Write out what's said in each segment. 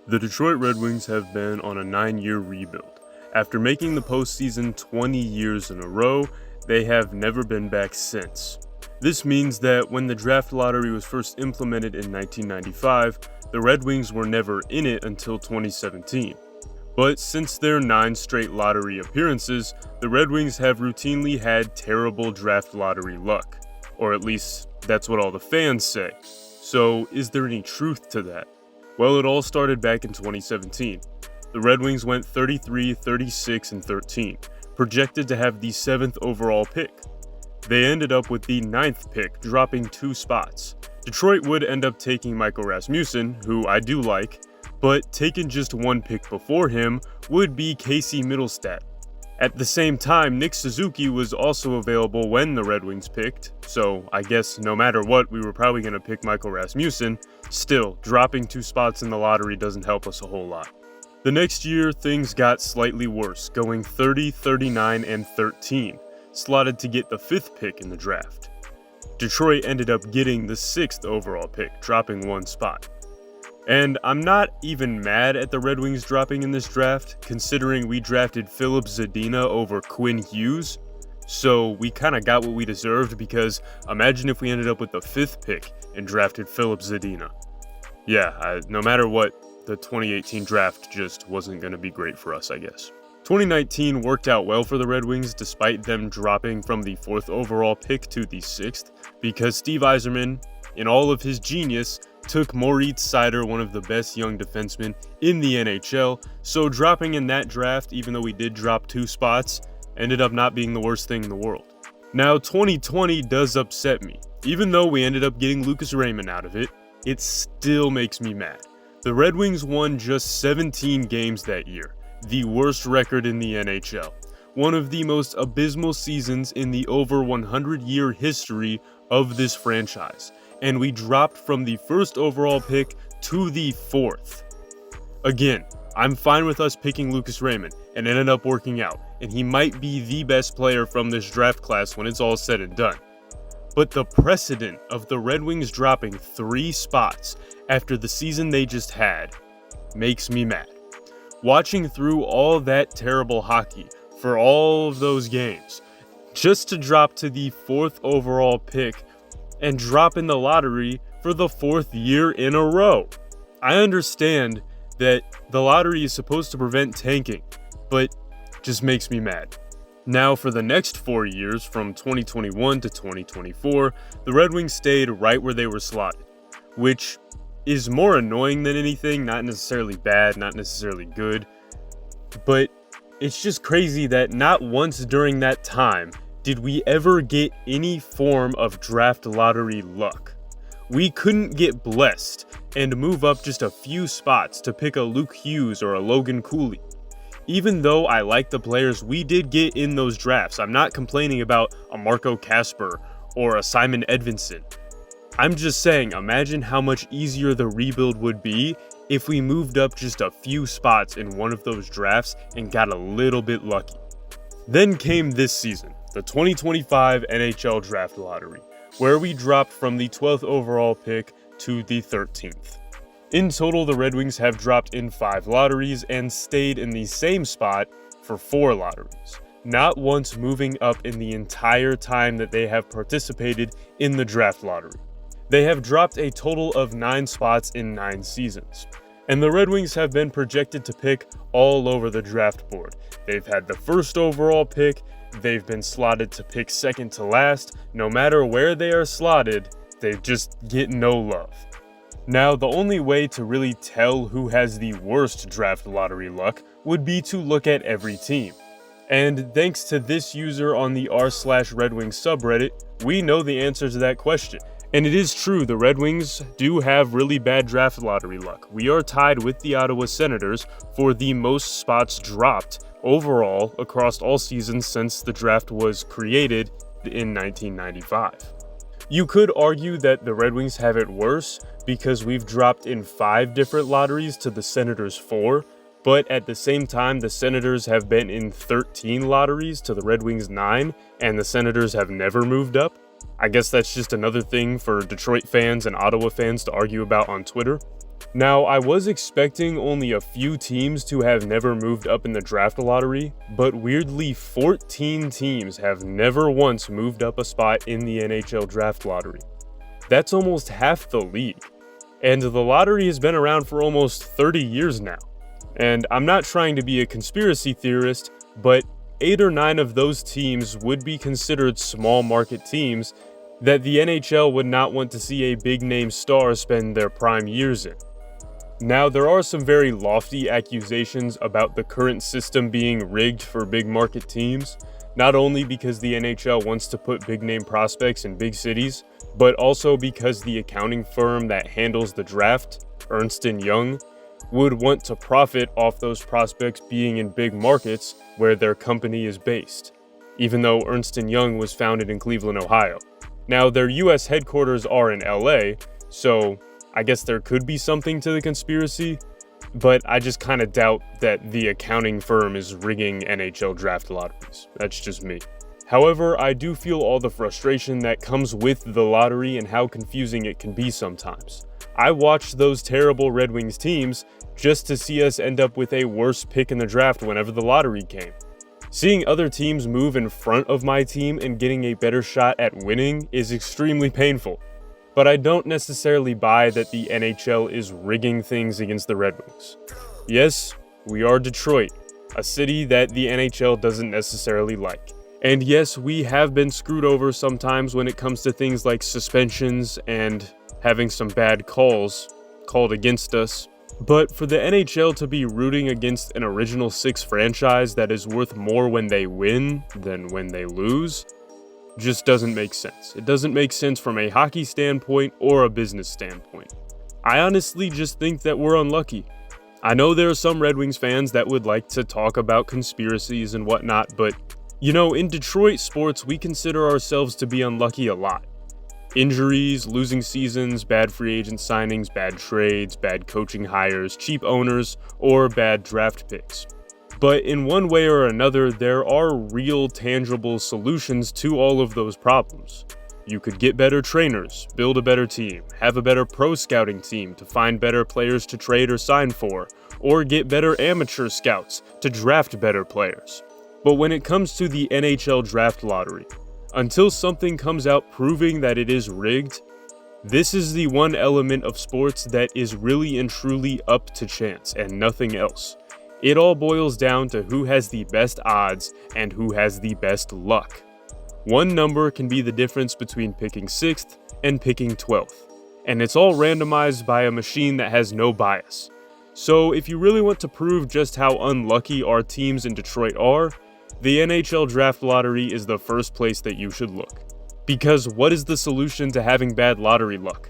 The Detroit Red Wings have been on a 9-year rebuild. After making the postseason 20 years in a row, they have never been back since. This means that when the draft lottery was first implemented in 1995, the Red Wings were never in it until 2017. But since their 9 straight lottery appearances, the Red Wings have routinely had terrible draft lottery luck. Or at least, that's what all the fans say. So, is there any truth to that? Well, it all started back in 2017. The Red Wings went 33, 36, and 13, projected to have the 7th overall pick. They ended up with the 9th pick, dropping 2 spots. Detroit would end up taking Michael Rasmussen, who I do like, but taken just 1 pick before him would be Casey Mittelstadt. At the same time, Nick Suzuki was also available when the Red Wings picked, so I guess no matter what, we were probably going to pick Michael Rasmussen. Still, dropping 2 spots in the lottery doesn't help us a whole lot. The next year, things got slightly worse, going 30, 39, and 13, slotted to get the 5th pick in the draft. Detroit ended up getting the 6th overall pick, dropping 1 spot. And I'm not even mad at the Red Wings dropping in this draft, considering we drafted Filip Zadina over Quinn Hughes. So we kind of got what we deserved, because imagine if we ended up with the 5th pick and drafted Filip Zadina. Yeah, no matter what, the 2018 draft just wasn't going to be great for us, I guess. 2019 worked out well for the Red Wings despite them dropping from the 4th overall pick to the 6th, because Steve Yzerman, in all of his genius, took Moritz Seider, one of the best young defensemen in the NHL, so dropping in that draft, even though we did drop 2 spots, ended up not being the worst thing in the world. Now, 2020 does upset me. Even though we ended up getting Lucas Raymond out of it, it still makes me mad. The Red Wings won just 17 games that year, the worst record in the NHL. One of the most abysmal seasons in the over 100-year history of this franchise. And we dropped from the 1st overall pick to the 4th. Again, I'm fine with us picking Lucas Raymond, and it ended up working out, and he might be the best player from this draft class when it's all said and done. But the precedent of the Red Wings dropping 3 spots after the season they just had makes me mad. Watching through all that terrible hockey for all of those games, just to drop to the 4th overall pick and drop in the lottery for the 4th year in a row. I understand that the lottery is supposed to prevent tanking, but just makes me mad. Now for the next 4 years, from 2021 to 2024, the Red Wings stayed right where they were slotted, which is more annoying than anything, not necessarily bad, not necessarily good, but it's just crazy that not once during that time did we ever get any form of draft lottery luck. We couldn't get blessed and move up just a few spots to pick a Luke Hughes or a Logan Cooley. Even though I like the players we did get in those drafts, I'm not complaining about a Marco Kasper or a Simon Edvinsson. I'm just saying, imagine how much easier the rebuild would be if we moved up just a few spots in one of those drafts and got a little bit lucky. Then came this season, the 2025 NHL Draft Lottery, where we dropped from the 12th overall pick to the 13th. In total, the Red Wings have dropped in 5 lotteries and stayed in the same spot for 4 lotteries, not once moving up in the entire time that they have participated in the draft lottery. They have dropped a total of 9 spots in 9 seasons. And the Red Wings have been projected to pick all over the draft board. They've had the 1st overall pick, they've been slotted to pick 2nd to last. No matter where they are slotted, they just get no love. Now, the only way to really tell who has the worst draft lottery luck would be to look at every team. And thanks to this user on the r/Red Wings subreddit, we know the answer to that question. And it is true, the Red Wings do have really bad draft lottery luck. We are tied with the Ottawa Senators for the most spots dropped overall across all seasons since the draft was created in 1995. You could argue that the Red Wings have it worse because we've dropped in 5 different lotteries to the Senators 4, but at the same time, the Senators have been in 13 lotteries to the Red Wings 9, and the Senators have never moved up. I guess that's just another thing for Detroit fans and Ottawa fans to argue about on Twitter. Now, I was expecting only a few teams to have never moved up in the draft lottery, but weirdly 14 teams have never once moved up a spot in the NHL draft lottery. That's almost half the league. And the lottery has been around for almost 30 years now. And I'm not trying to be a conspiracy theorist, but 8 or 9 of those teams would be considered small market teams that the NHL would not want to see a big name star spend their prime years in. Now, there are some very lofty accusations about the current system being rigged for big market teams, not only because the NHL wants to put big name prospects in big cities, but also because the accounting firm that handles the draft, Ernst & Young, would want to profit off those prospects being in big markets where their company is based, even though Ernst & Young was founded in Cleveland, Ohio. Now, their US headquarters are in LA, so I guess there could be something to the conspiracy, but I just kind of doubt that the accounting firm is rigging NHL draft lotteries. That's just me. However, I do feel all the frustration that comes with the lottery and how confusing it can be sometimes. I watched those terrible Red Wings teams just to see us end up with a worse pick in the draft whenever the lottery came. Seeing other teams move in front of my team and getting a better shot at winning is extremely painful. But I don't necessarily buy that the NHL is rigging things against the Red Wings. Yes, we are Detroit, a city that the NHL doesn't necessarily like. And yes, we have been screwed over sometimes when it comes to things like suspensions and having some bad calls called against us. But for the NHL to be rooting against an Original Six franchise that is worth more when they win than when they lose, just doesn't make sense. It doesn't make sense from a hockey standpoint or a business standpoint. I honestly just think that we're unlucky. I know there are some Red Wings fans that would like to talk about conspiracies and whatnot, but in Detroit sports, we consider ourselves to be unlucky a lot. Injuries, losing seasons, bad free agent signings, bad trades, bad coaching hires, cheap owners, or bad draft picks. But in one way or another, there are real tangible solutions to all of those problems. You could get better trainers, build a better team, have a better pro scouting team to find better players to trade or sign for, or get better amateur scouts to draft better players. But when it comes to the NHL draft lottery, until something comes out proving that it is rigged, this is the one element of sports that is really and truly up to chance and nothing else. It all boils down to who has the best odds and who has the best luck. One number can be the difference between picking 6th and picking 12th, and it's all randomized by a machine that has no bias. So if you really want to prove just how unlucky our teams in Detroit are, the NHL draft lottery is the first place that you should look. Because what is the solution to having bad lottery luck?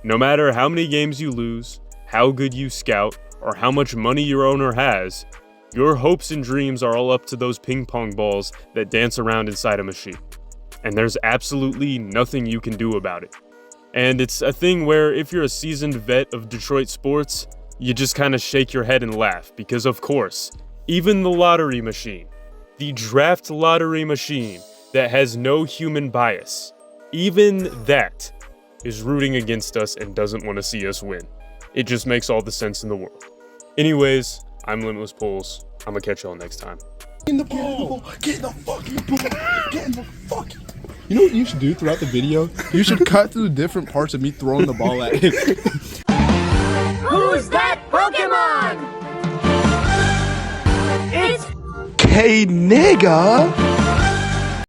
No matter how many games you lose, how good you scout, or how much money your owner has, your hopes and dreams are all up to those ping pong balls that dance around inside a machine. And there's absolutely nothing you can do about it. And it's a thing where if you're a seasoned vet of Detroit sports, you just kind of shake your head and laugh, because of course, even the lottery machine, the draft lottery machine that has no human bias, even that is rooting against us and doesn't want to see us win. It just makes all the sense in the world. Anyways, I'm Limitless Pulls. I'm gonna catch y'all next time. Get in the ball! Get in the fucking ball! Get in the fucking... You know what you should do throughout the video? You should cut through different parts of me throwing the ball at him. Who's that Pokemon? It's Hey, nigga!